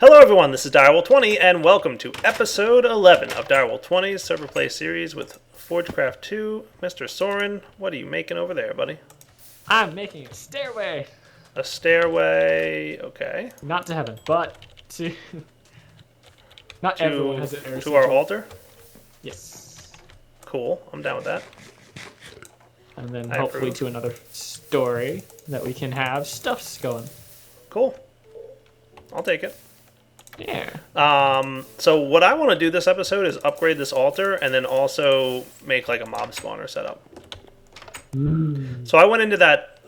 Hello everyone, this is Direwolf20 and welcome to episode 11 of Direwolf20's server play series with Forgecraft2. Mr. Soaryn, what are you making over there, buddy? I'm making a stairway. A stairway, okay. Not to heaven, but to... Not everyone has an to our altar? Yes. Cool, I'm down with that. And then hopefully to another story that we can have stuffs going. Cool. I'll take it. Yeah. So what I want to do this episode is upgrade this altar and then also make like a mob spawner setup. So I went into that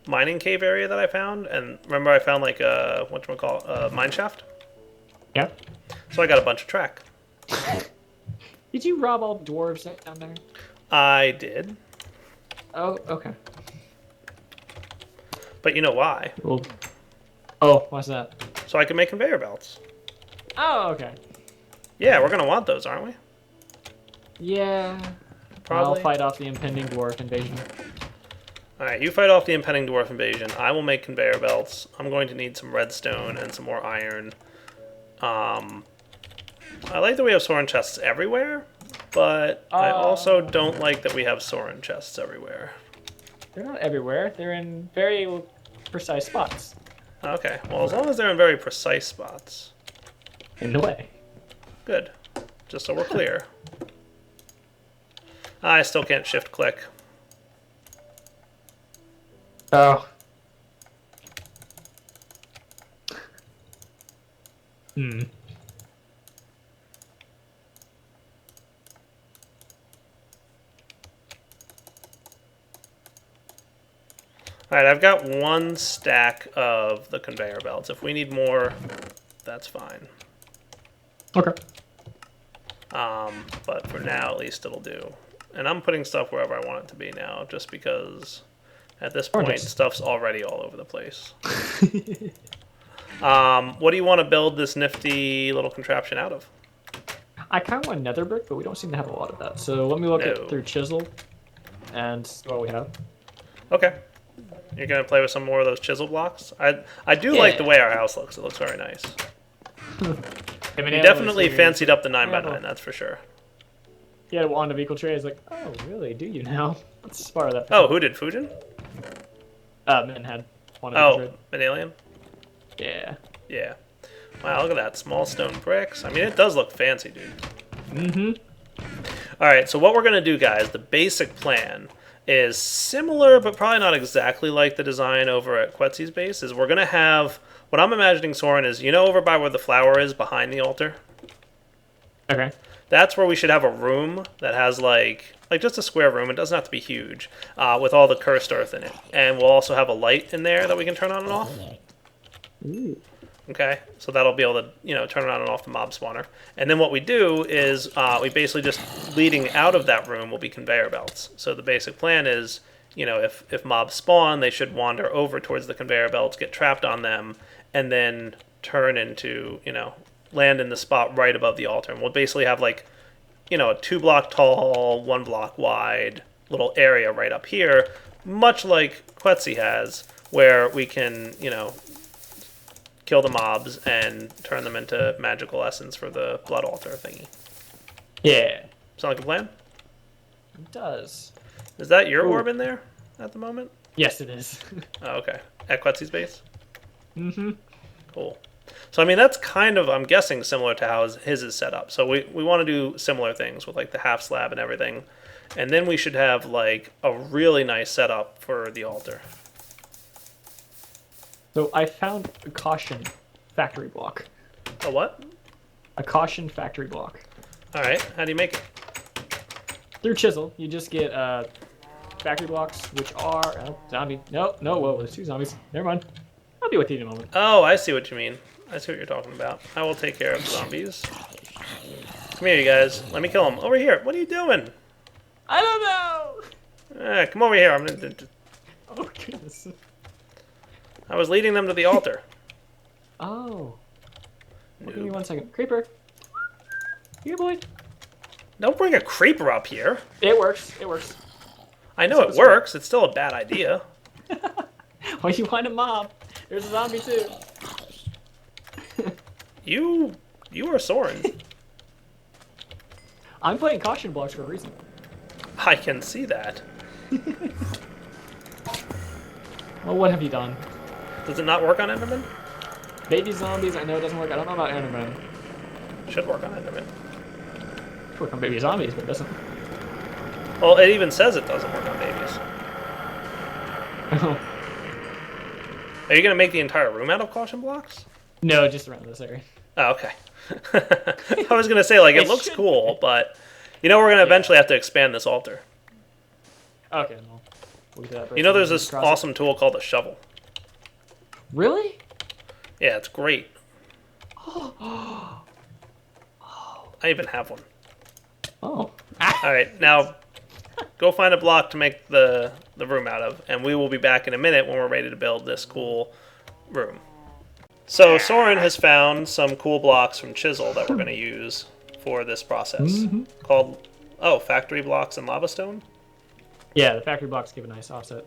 mining cave area that I found, and remember I found like a a mine shaft? Yeah. So I got a bunch of track. Did you rob all the dwarves down there? I did. Oh, okay. But you know why? Well, oh, what's that? So I can make conveyor belts. Oh, okay. Yeah, we're gonna want those, aren't we? Yeah. Probably. I'll fight off the impending dwarf invasion. Alright, you fight off the impending dwarf invasion. I will make conveyor belts. I'm going to need some redstone and some more iron. I like that we have Soaryn chests everywhere, but I also don't like that we have Soaryn chests everywhere. They're not everywhere. They're in very precise spots. Okay, well, as long as they're in very precise spots. In a way. Good. Just so we're clear. I still can't shift click. Oh. Alright, I've got one stack of the conveyor belts. If we need more, that's fine. Okay. But for now, at least it'll do. And I'm putting stuff wherever I want it to be now, just because at this point, stuff's already all over the place. What do you want to build this nifty little contraption out of? I kind of want nether brick, but we don't seem to have a lot of that. So let me look at through chisel and see what we have. Okay. You're going to play with some more of those chisel blocks? I do like the way our house looks. It looks very nice. You definitely fancied up the 9x9, that's for sure. He had a wand of equal trade. I was like, oh, really? Do you now? Let's borrow that. Oh, who did? Fujin? Min had wand of equal trade. Manalian? Yeah. Yeah. Wow, look at that. Small stone bricks. I mean, it does look fancy, dude. Mm-hmm. Alright, so what we're going to do, guys, the basic plan is similar, but probably not exactly like the design over at Quetzi's base, is we're going to have... What I'm imagining, Soaryn, is, you know over by where the flower is behind the altar? Okay. That's where we should have a room that has, like just a square room. It doesn't have to be huge, with all the cursed earth in it. And we'll also have a light in there that we can turn on and off. Ooh. Okay, so that'll be able to, turn on and off the mob spawner. And then what we do is we basically just leading out of that room will be conveyor belts. So the basic plan is, if mobs spawn, they should wander over towards the conveyor belts, get trapped on them, and then turn into, land in the spot right above the altar. And we'll basically have like, a 2-block tall, 1-block wide little area right up here, much like Quetzi has, where we can, kill the mobs and turn them into magical essence for the blood altar thingy. Yeah. Sound like a plan? It does. Is that your orb in there at the moment? Yes, it is. Oh, okay. At Quetzi's base? Mm-hmm. Cool. So, I mean, that's kind of, I'm guessing, similar to how his is set up. So we want to do similar things with, like, the half slab and everything. And then we should have, like, a really nice setup for the altar. So I found a caution factory block. A what? A caution factory block. All right. How do you make it? Through chisel, you just get factory blocks, which are... Oh, zombie. No, whoa, there's 2 zombies. Never mind. I'll be with you in a moment. Oh, I see what you mean. I see what you're talking about. I will take care of zombies. Come here, you guys. Let me kill them. Over here. What are you doing? I don't know! Come over here. I'm gonna... Oh, goodness. I was leading them to the altar. Oh. Well, give me 1 second. Creeper. Here, boy. Don't bring a creeper up here. It works. It works. I know it works. It's still a bad idea. Well, you want a mob. There's a zombie, too. You are Soaryn. I'm playing caution blocks for a reason. I can see that. Well, what have you done? Does it not work on Enderman? Baby zombies, I know it doesn't work. I don't know about Enderman. Should work on Enderman. It work on baby zombies, but it doesn't. Well, it even says it doesn't work on babies. Are you gonna make the entire room out of caution blocks? No, just around this area. Oh, okay. I was gonna say, like, it looks cool, but you know we're gonna eventually have to expand this altar. Okay, well, we'll do that. You know, there's this awesome tool called a shovel. Really? Yeah, it's great. I even have one. Oh. All right, now go find a block to make the room out of, and we will be back in a minute when we're ready to build this cool room. So Soaryn has found some cool blocks from Chisel that we're going to use for this process, called factory blocks and lava stone. Yeah, the factory blocks give a nice offset.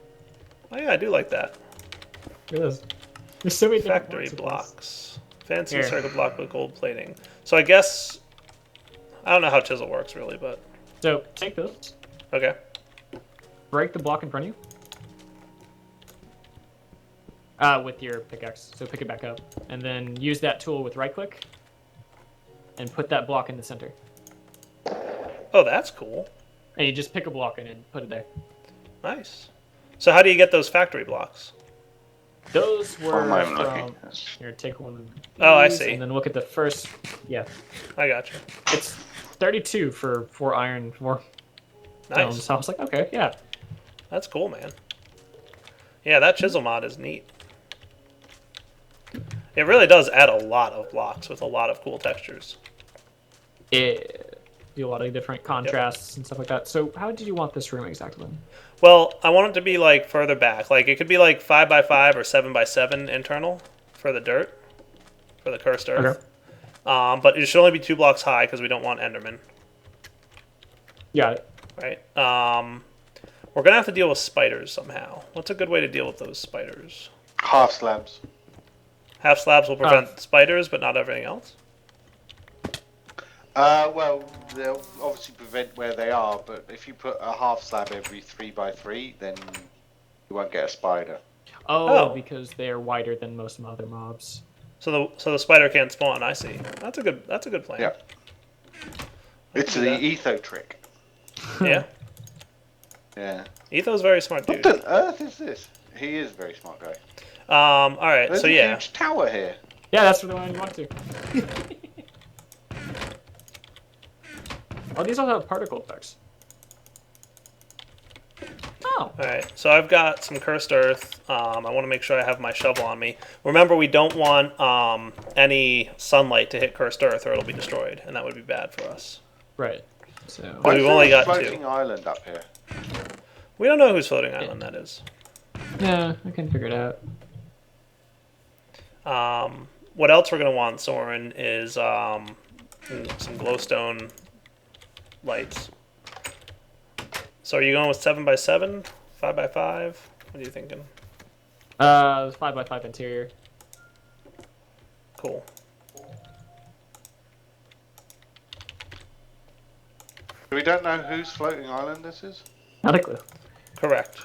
Oh yeah, I do like that. It is. There's so many different Factory blocks. blocks, fancy circuit block with gold plating. So I guess I don't know how Chisel works really, but So take this, okay. break the block in front of you. With your pickaxe, so pick it back up, and then use that tool with right click, and put that block in the center. Oh, that's cool. And you just pick a block in and put it there. Nice. So how do you get those factory blocks? Those were I'm from... looking. Here, take one of these, Oh, I see. and then look at the first... Yeah. I got you. It's 32 for 4 iron, 4 Nice. So I was like, okay, yeah. That's cool, man. Yeah, that chisel mod is neat. It really does add a lot of blocks with a lot of cool textures. It do a lot of different contrasts and stuff like that. So how did you want this room exactly? Well, I want it to be like further back. Like it could be like 5x5 or 7x7 internal for the dirt, for the cursed earth. Okay. But it should only be 2 blocks high because we don't want Enderman. Got it. Right. We're gonna have to deal with spiders somehow. What's a good way to deal with those spiders? Half slabs. Half slabs will prevent spiders, but not everything else. Well, they'll obviously prevent where they are, but if you put a half slab every 3x3, then you won't get a spider. Oh, because they're wider than most other mobs. So the spider can't spawn. I see. That's a good plan. Yeah. It's the etho trick. Yeah. Yeah. Etho's a very smart dude. What on earth is this? He is a very smart guy. All right. There's so a yeah. huge tower here. Yeah, that's the one you want to. Oh, these all have particle effects. Oh. All right. So I've got some cursed earth. I want to make sure I have my shovel on me. Remember, we don't want any sunlight to hit cursed earth, or it'll be destroyed, and that would be bad for us. Right. So. But we've only got 2. Floating island up here. We don't know whose floating island that is. Yeah, I can figure it out. What else we're gonna want, Soaryn, is some glowstone lights. So are you going with 7x7, 5x5? What are you thinking? 5x5 interior. Cool. We don't know whose floating island this is? Not a clue. Correct.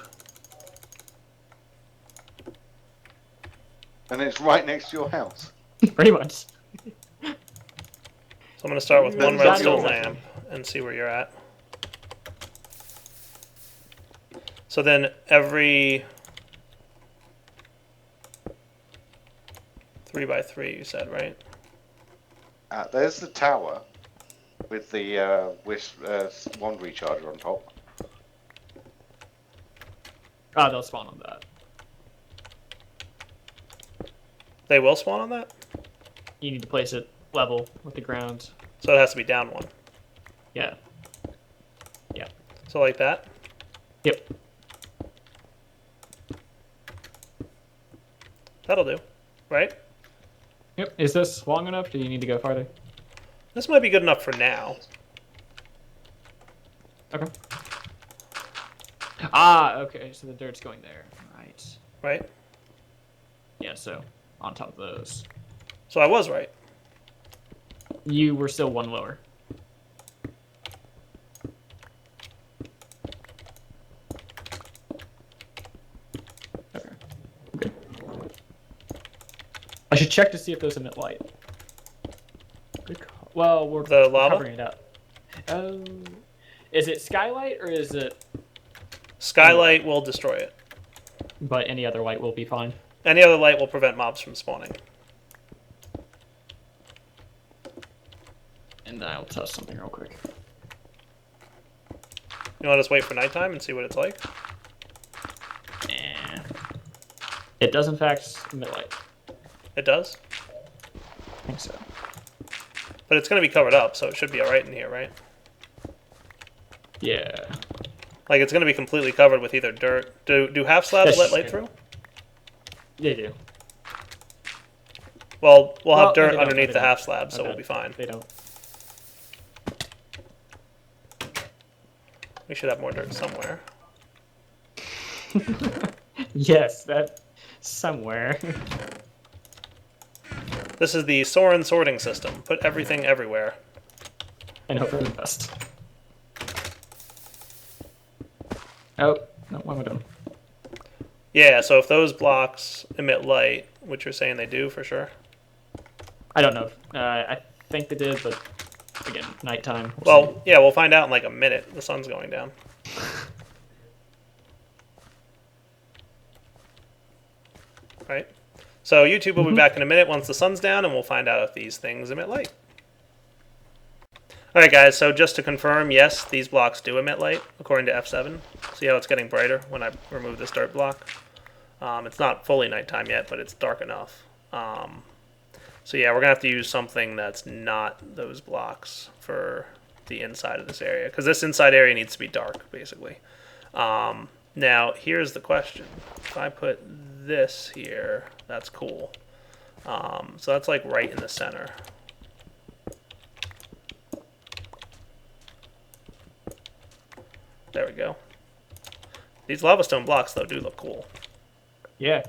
And it's right next to your house. Pretty much. So I'm gonna start with 1 Got it. redstone lamp and see where you're at. So then every 3x3, you said, right? There's the tower with the wand recharger on top. Oh, they'll spawn on that. They will spawn on that? You need to place it level with the ground. So it has to be down 1. Yeah. Yeah. So like that? Yep. That'll do, right? Yep. Is this long enough? Do you need to go farther? This might be good enough for now. Okay. Ah, okay. So the dirt's going there. Right. Right? Yeah, so on top of those. So I was right. You were still one lower. Okay. Okay. I should check to see if those emit light. Good call. Well, we're The lava? covering it up. Oh. Is it skylight or is it... Skylight will destroy it. But any other light will be fine. Any other light will prevent mobs from spawning. And I'll test something real quick. You want us to wait for nighttime and see what it's like? Eh. It does in fact emit light. It does? I think so. But it's going to be covered up, so it should be alright in here, right? Yeah. Like, it's going to be completely covered with either dirt. Do half slabs let light through? They do. Well, we'll Well, have dirt they don't, underneath they the don't. half slab, so Okay. we'll be fine. They don't. We should have more dirt somewhere. Yes, that somewhere. This is the Soaryn sorting system. Put everything everywhere. And hope for the best. Oh, no, one we're done. Yeah, so if those blocks emit light, which you're saying they do for sure. I don't know. I think they did, but again, nighttime. Well, yeah, we'll find out in like a minute. The sun's going down. Right? So YouTube will be back in a minute once the sun's down, and we'll find out if these things emit light. Alright guys, so just to confirm, yes, these blocks do emit light, according to F7. See how it's getting brighter when I remove this dirt block? It's not fully nighttime yet, but it's dark enough. So yeah, we're going to have to use something that's not those blocks for the inside of this area, because this inside area needs to be dark, basically. Now, here's the question. If I put this here, that's cool. So that's like right in the center. There we go. These lava stone blocks, though, do look cool. Yeah.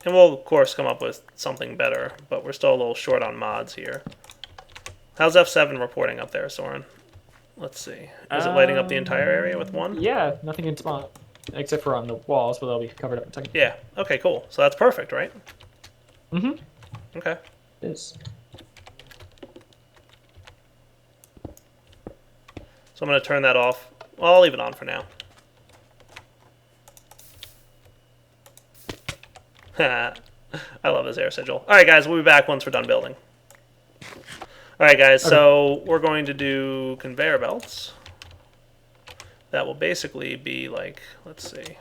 And we'll, of course, come up with something better, but we're still a little short on mods here. How's F7 reporting up there, Soaryn? Let's see. Is it lighting up the entire area with one? Yeah, nothing in spawn. Except for on the walls, but they'll be covered up in a second. Yeah. Okay, cool. So that's perfect, right? Mm-hmm. Okay. It is. So I'm going to turn that off. Well, I'll leave it on for now. I love this air sigil. Alright guys, we'll be back once we're done building. Alright guys, so we're going to do conveyor belts. That will basically be like, let's see.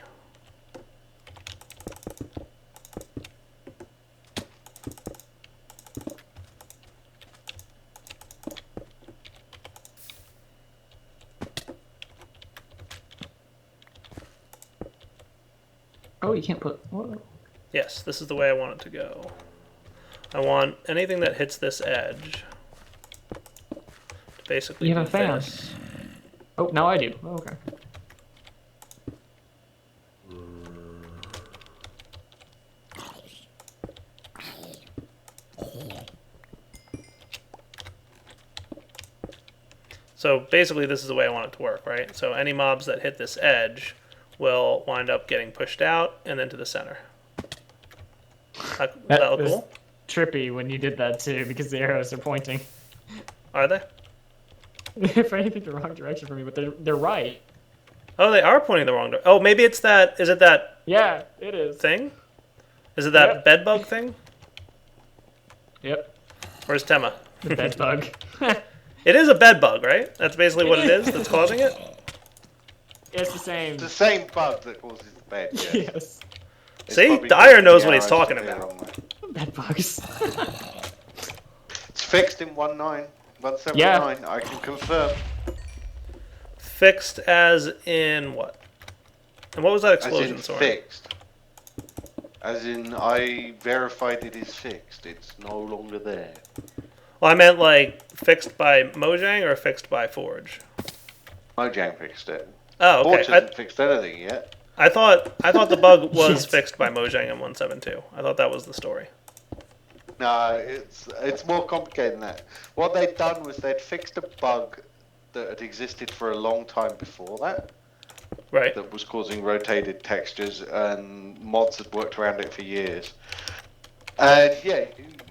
Oh, you can't put... Whoa. Yes, this is the way I want it to go. I want anything that hits this edge to basically You have a do fan. this. Oh, now I do. Oh, okay. So basically this is the way I want it to work, right? So any mobs that hit this edge will wind up getting pushed out and then to the center. That look was cool? trippy when you did that too, because the arrows are pointing. Are they? If anything, the wrong direction for me, but they're right. Oh, they are pointing the wrong direction. Oh, maybe it's that, is it that Yeah, it is. thing? Is it that Yep. bed bug thing? Yep. Where's Tema? The bed bug. It is a bed bug, right? That's basically what it is that's causing it? It's the same. The same bug that causes the bed. Yes. Yes. It's See? probably Dyer just knows the what he's arrows talking that are about. wrong way. Bed bugs. It's fixed in 1.9.179. I can confirm. Fixed as in what? And what was that As explosion, in Soaryn? fixed. As in, I verified it is fixed. It's no longer there. Well, I meant like fixed by Mojang or fixed by Forge? Mojang fixed it. Oh, Forge okay. hasn't fixed anything yet. I thought the bug was Yes. fixed by Mojang in 1.7.2. I thought that was the story. No, it's more complicated than that. What they'd done was they'd fixed a bug that had existed for a long time before that, Right. that was causing rotated textures, and mods had worked around it for years. And yeah,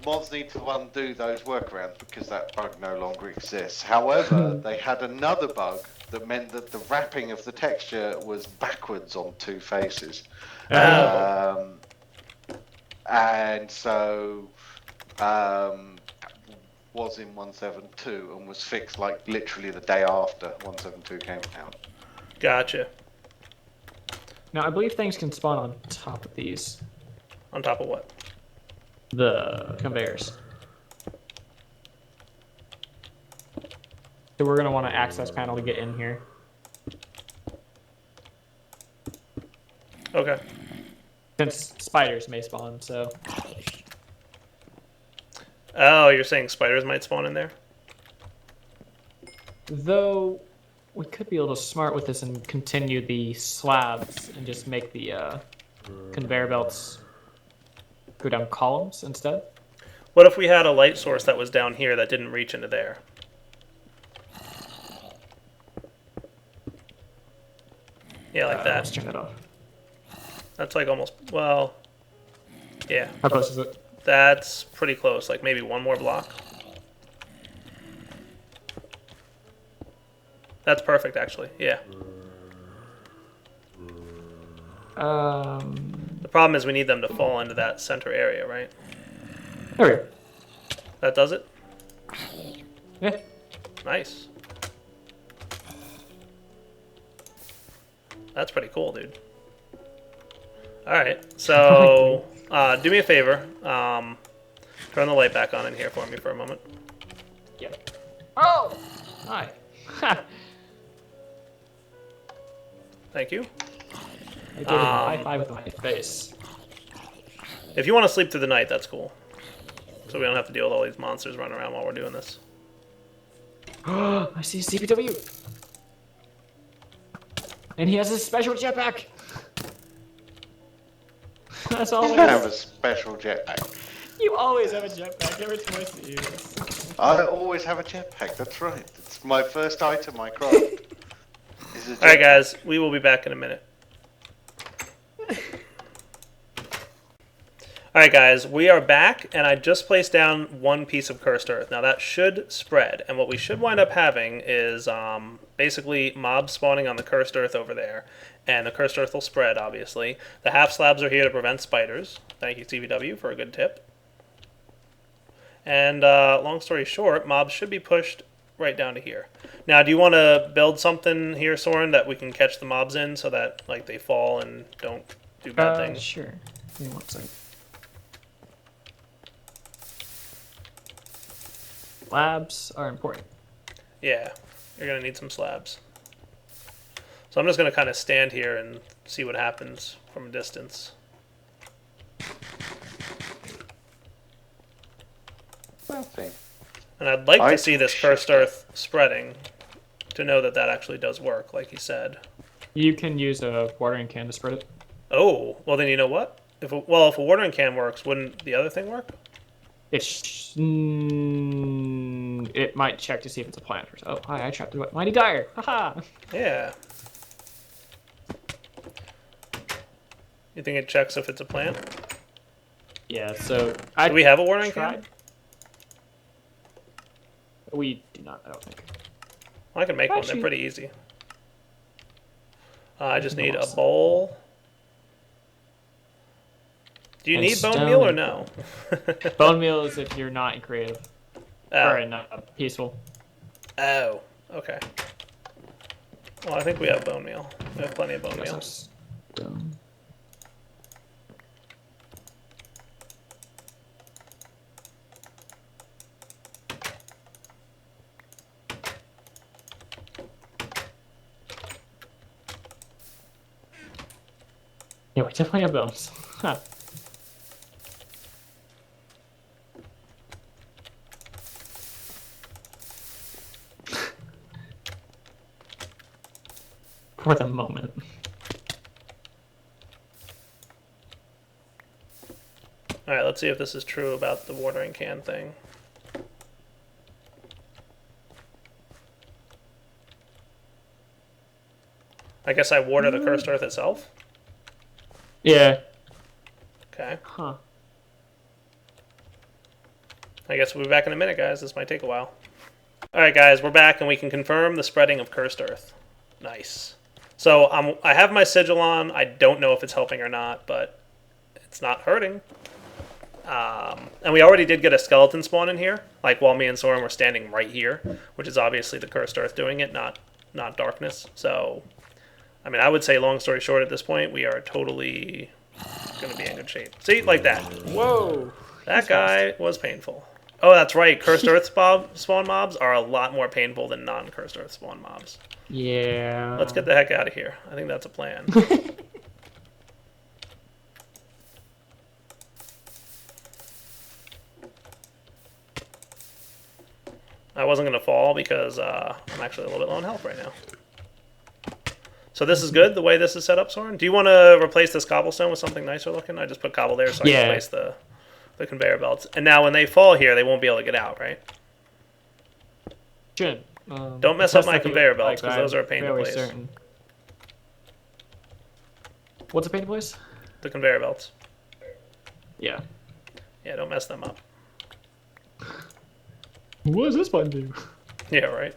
mods need to undo those workarounds because that bug no longer exists. However, they had another bug that meant that the wrapping of the texture was backwards on two faces. Oh. And so was in 1.7.2 and was fixed like literally the day after 1.7.2 came out. Gotcha. Now, I believe things can spawn on top of these. On top of what? The conveyors. So we're going to want an access panel to get in here. Okay. Since spiders may spawn, so... Oh, you're saying spiders might spawn in there? Though, we could be a little smart with this and continue the slabs and just make the conveyor belts go down columns instead. What if we had a light source that was down here that didn't reach into there? Yeah, like Let's that. turn that off. That's like almost, well, yeah. How close is it? That's pretty close, like maybe one more block. That's perfect, actually, yeah. The problem is we need them to fall into that center area, right? There we go. That does it? Yeah. Nice. That's pretty cool, dude. Alright, so do me a favor. Turn the light back on in here for me for a moment. Yeah. Oh! Hi. Thank you. I gave him a high five with my face. If you want to sleep through the night, that's cool. So we don't have to deal with all these monsters running around while we're doing this. I see CPW. And he has a special jetpack. That's all. I have a special jetpack. You always have a jetpack every time I see you. I always have a jetpack, that's right. It's my first item I craft. Alright guys, we will be back in a minute. Alright guys, we are back, and I just placed down one piece of cursed earth. Now that should spread, and what we should wind up having is basically mobs spawning on the cursed earth over there, and the cursed earth will spread, obviously. The half slabs are here to prevent spiders. Thank you, CVW, for a good tip. And long story short, mobs should be pushed right down to here. Now, do you want to build something here, Soaryn, that we can catch the mobs in so that like they fall and don't do bad things? Sure. Give me 1 second. Slabs are important. Yeah, you're going to need some slabs. So I'm just going to kind of stand here and see what happens from a distance. Nothing. And I'd like to see this cursed earth spreading to know that that actually does work, like he said. You can use a watering can to spread it. Oh, well then you know what? If a watering can works, wouldn't the other thing work? It might check to see if it's a plant. Oh, hi, I trapped a mighty dire. Haha. Yeah. You think it checks if it's a plant? Yeah, so Do we have a watering can? We do not, I don't think. Well, I can make one. They're pretty easy. I just need a bowl. Do you need bone meal or no? Bone meal is if you're not in creative. Oh. Or in peaceful. Oh, okay. Well, I think we have bone meal. We have plenty of bone meal. Yeah, we definitely have bones. Huh. For the moment. Alright, let's see if this is true about the watering can thing. I guess I water the cursed earth itself? Yeah. Okay. Huh. I guess we'll be back in a minute, guys. This might take a while. Alright, guys, we're back, and we can confirm the spreading of cursed earth. Nice. So I have my sigil on. I don't know if it's helping or not, but it's not hurting. And we already did get a skeleton spawn in here, like while me and Soaryn were standing right here, which is obviously the cursed earth doing it, not darkness. So, I mean, I would say, long story short, at this point, we are totally going to be in good shape. See, like that. Whoa. That guy was painful. Oh, that's right. Cursed earth spawn mobs are a lot more painful than non-cursed earth spawn mobs. Yeah. Let's get the heck out of here. I think that's a plan. I wasn't going to fall because I'm actually a little bit low on health right now. So this is good, the way this is set up, Soaryn? Do you want to replace this cobblestone with something nicer looking? I just put cobble there so I can place the conveyor belts. And now when they fall here, they won't be able to get out, right? Should. Don't mess up my conveyor belts, because those are a pain to place. Certain. What's a pain to place? The conveyor belts. Yeah. Yeah, don't mess them up. What does this button do? Yeah, right.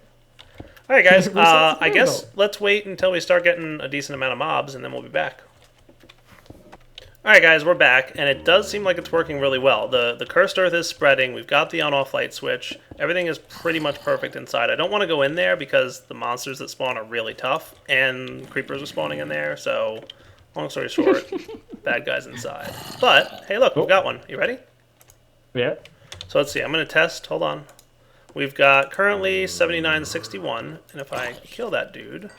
Alright, guys, I guess let's wait until we start getting a decent amount of mobs, and then we'll be back. Alright, guys, we're back, and it does seem like it's working really well. The cursed earth is spreading. We've got the on-off light switch. Everything is pretty much perfect inside. I don't want to go in there because the monsters that spawn are really tough, and creepers are spawning in there, so long story short, bad guys inside. But, hey, look, we've got one. You ready? Yeah. So let's see. I'm going to test. Hold on. We've got currently 7961, and if I kill that dude,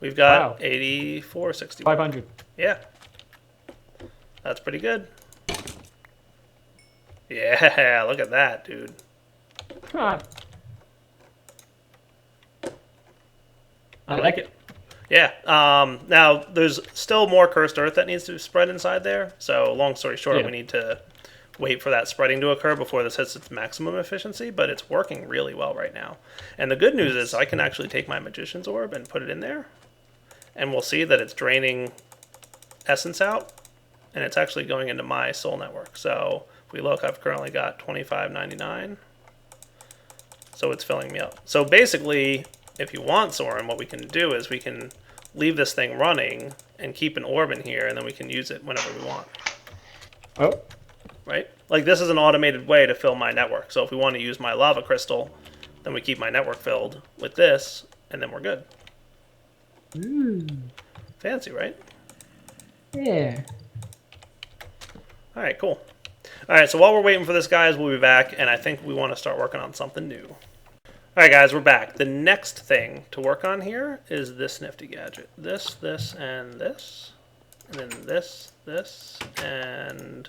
we've got 8461. 500. Yeah. That's pretty good. Yeah, look at that, dude. Huh. I like it. Yeah. Now, there's still more cursed earth that needs to spread inside there, so long story short, we need to wait for that spreading to occur before this hits its maximum efficiency, but it's working really well right now. And the good news is I can actually take my magician's orb and put it in there, and we'll see that it's draining essence out, and it's actually going into my soul network. So if we look, I've currently got 25.99, so it's filling me up. So basically, if you want, Soaryn, what we can do is we can leave this thing running and keep an orb in here, and then we can use it whenever we want. Oh. Right? Like, this is an automated way to fill my network. So if we want to use my lava crystal, then we keep my network filled with this, and then we're good. Fancy, right? Yeah. Alright, cool. Alright, so while we're waiting for this, guys, we'll be back, and I think we want to start working on something new. Alright, guys, we're back. The next thing to work on here is this nifty gadget. This, and this. And then this, and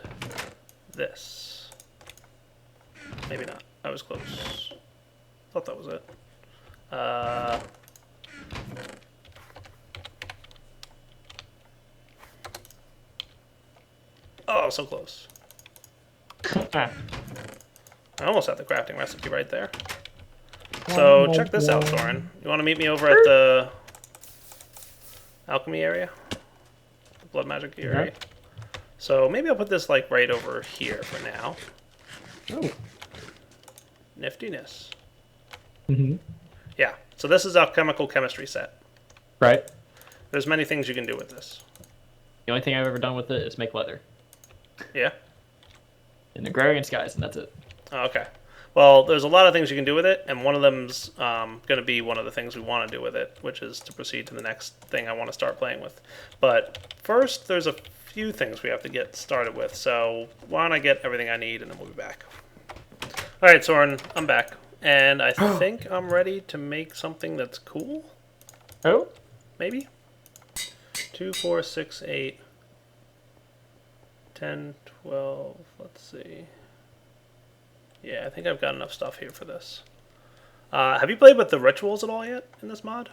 this. Maybe not. I was close. Thought that was it. Oh, so close. I almost had the crafting recipe right there. So check this out, Soaryn. You want to meet me over at the alchemy area? The blood magic area? So maybe I'll put this like right over here for now. Oh. Niftiness. Mm-hmm. Yeah, so this is our chemical chemistry set. Right. There's many things you can do with this. The only thing I've ever done with it is make leather. Yeah? In agrarian skies, and that's it. Oh, okay. Well, there's a lot of things you can do with it, and one of them's going to be one of the things we want to do with it, which is to proceed to the next thing I want to start playing with. But first, there's a few things we have to get started with, so why don't I get everything I need, and then we'll be back. Alright, Soaryn, I'm back, and I think I'm ready to make something that's cool. Oh? Maybe? 2, 4, 6, 8, 10, 12, let's see. Yeah, I think I've got enough stuff here for this. Have you played with the rituals at all yet in this mod?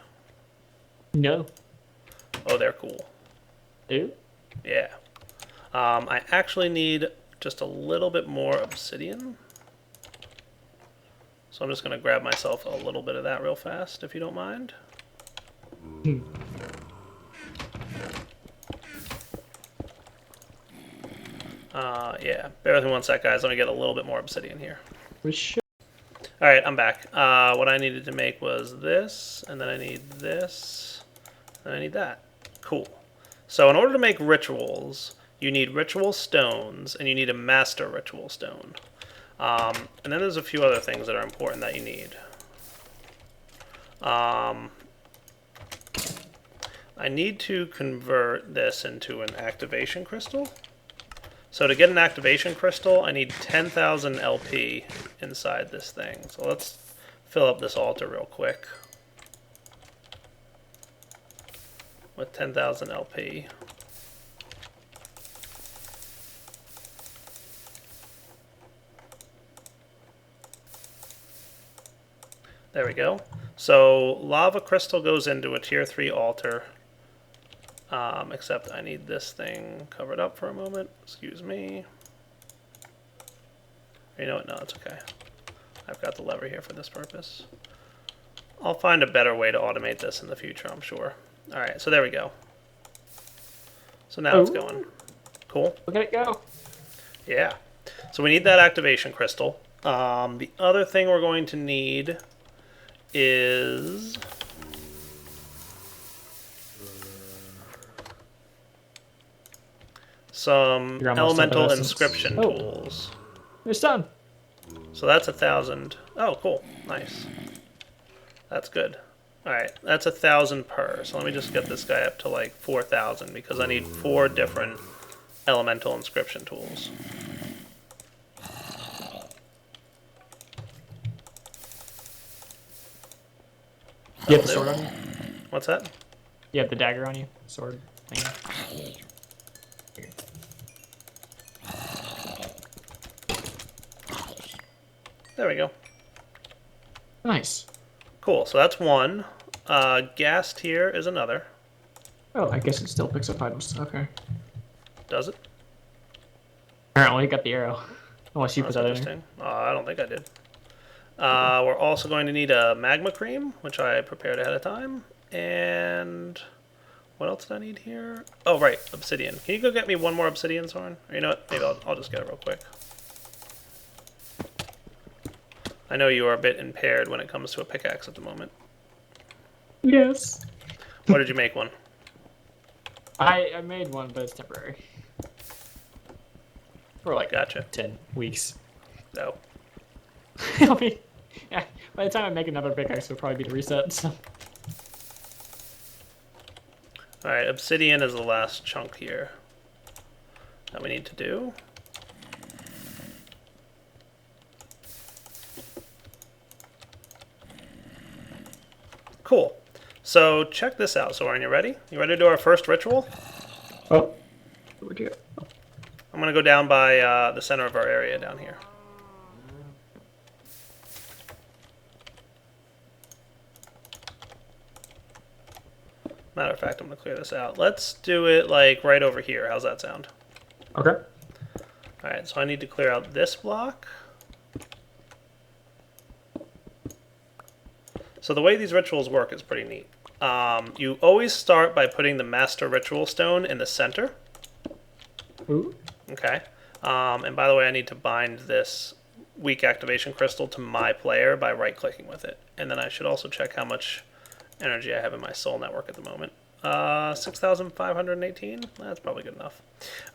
No. Oh, they're cool. Dude? Yeah. I actually need just a little bit more obsidian. So I'm just going to grab myself a little bit of that real fast, if you don't mind. Yeah, bear with me one sec, guys. Let me get a little bit more obsidian here. We should. Alright, I'm back. What I needed to make was this, and then I need this, and I need that. Cool. So in order to make rituals, you need ritual stones, and you need a master ritual stone. And then there's a few other things that are important that you need. I need to convert this into an activation crystal. So to get an activation crystal, I need 10,000 LP inside this thing. So let's fill up this altar real quick with 10,000 LP. There we go. So lava crystal goes into a tier 3 altar. Except I need this thing covered up for a moment. Excuse me. You know what? No, it's okay. I've got the lever here for this purpose. I'll find a better way to automate this in the future, I'm sure. Alright, so there we go. So now it's going. Cool. Look at it go. Yeah. So we need that activation crystal. The other thing we're going to need is... some elemental inscription tools. It's done. So that's 1,000. Oh, cool. Nice. That's good. Alright, that's 1,000 per. So let me just get this guy up to like 4,000 because I need 4 different elemental inscription tools. You have the sword on you? What's that? You have the dagger on you? Sword thing? There we go. Nice. Cool, so that's one. Gas tier is another. Oh, I guess it still picks up items. Okay. Does it? Apparently, you got the arrow. Unless you put That's that in interesting. I don't think I did. We're also going to need a magma cream, which I prepared ahead of time. And what else did I need here? Oh, right, obsidian. Can you go get me one more obsidian, Soaryn? Or you know what? Maybe I'll just get it real quick. I know you are a bit impaired when it comes to a pickaxe at the moment. Yes. What did you make one? I made one, but it's temporary. For like Gotcha. 10 weeks. No. I mean, yeah, by the time I make another pickaxe, it'll probably be the reset. So. Alright, obsidian is the last chunk here that we need to do. Cool. So check this out, Soaryn. You ready? You ready to do our first ritual? Oh. Where'd you go? I'm going to go down by the center of our area down here. Matter of fact, I'm going to clear this out. Let's do it like right over here. How's that sound? Okay. Alright, so I need to clear out this block. So the way these rituals work is pretty neat. You always start by putting the master ritual stone in the center. Ooh. Okay. And by the way, I need to bind this weak activation crystal to my player by right-clicking with it. And then I should also check how much energy I have in my soul network at the moment. 6,518? That's probably good enough.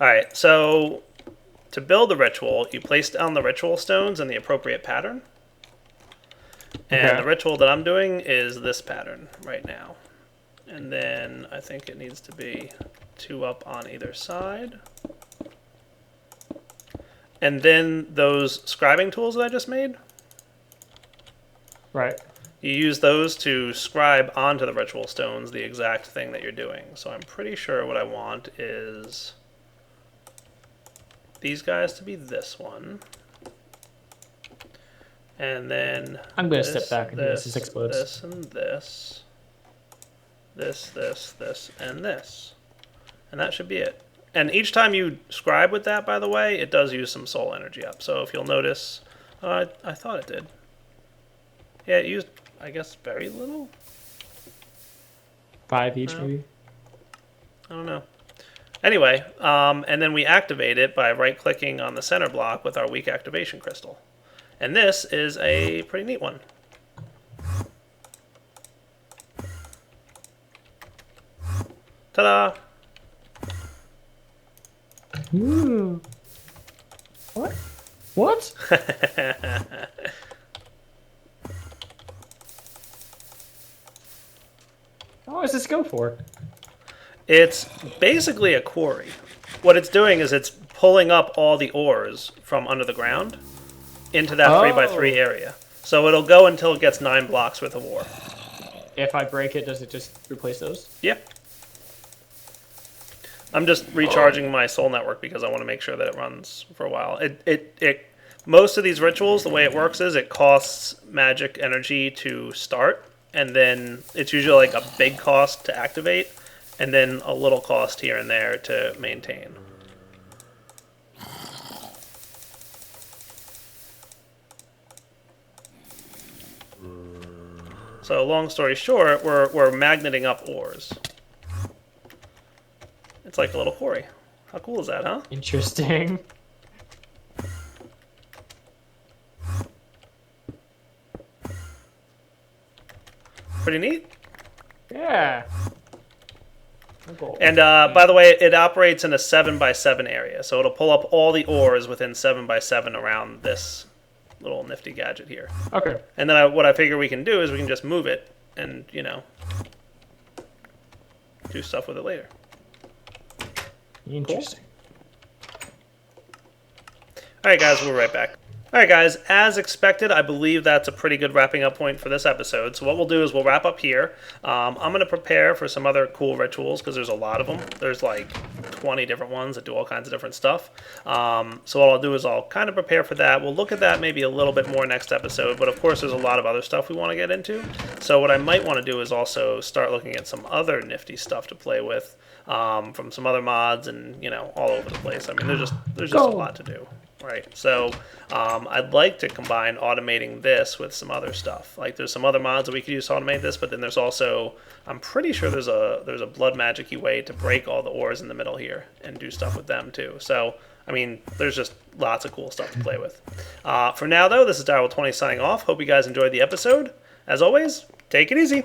Alright, so to build the ritual, you place down the ritual stones in the appropriate pattern. And Okay. the ritual that I'm doing is this pattern right now. And then I think it needs to be 2 up on either side. And then those scribing tools that I just made, Right. you use those to scribe onto the ritual stones the exact thing that you're doing. So I'm pretty sure what I want is these guys to be this one. And then I'm going to step back and this explodes. This and this. This, and this. And that should be it. And each time you scribe with that, by the way, it does use some soul energy up. So if you'll notice, I thought it did. Yeah, it used, I guess, very little. 5 each, maybe. I don't know. Anyway, and then we activate it by right-clicking on the center block with our weak activation crystal. And this is a pretty neat one. Ta-da! Ooh. What? What? How does this go for? It's basically a quarry. What it's doing is it's pulling up all the ores from under the ground into that 3x3 area. So it'll go until it gets 9 blocks worth of ore. If I break it, does it just replace those? Yeah. I'm just recharging my soul network because I want to make sure that it runs for a while. Most of these rituals, the way it works is it costs magic energy to start, and then it's usually like a big cost to activate, and then a little cost here and there to maintain. So long story short, we're magneting up ores. It's like a little quarry. How cool is that, huh? Interesting. Pretty neat. Yeah. And by the way, it operates in a 7x7 area, so it'll pull up all the ores within 7x7 around this little nifty gadget here. Okay. And then what I figure we can do is we can just move it and, do stuff with it later. Interesting. All right, guys, we'll be right back. All right, guys, as expected, I believe that's a pretty good wrapping up point for this episode. So what we'll do is we'll wrap up here. I'm going to prepare for some other cool rituals because there's a lot of them. There's like 20 different ones that do all kinds of different stuff. So what I'll do is I'll kind of prepare for that. We'll look at that maybe a little bit more next episode. But, of course, there's a lot of other stuff we want to get into. So what I might want to do is also start looking at some other nifty stuff to play with from some other mods and, all over the place. I mean, there's just a lot to do. Right, so I'd like to combine automating this with some other stuff. Like there's some other mods that we could use to automate this, but then there's also, I'm pretty sure there's a blood magic-y way to break all the ores in the middle here and do stuff with them too. So, I mean, there's just lots of cool stuff to play with. For now, though, this is Daryl20 signing off. Hope you guys enjoyed the episode. As always, take it easy.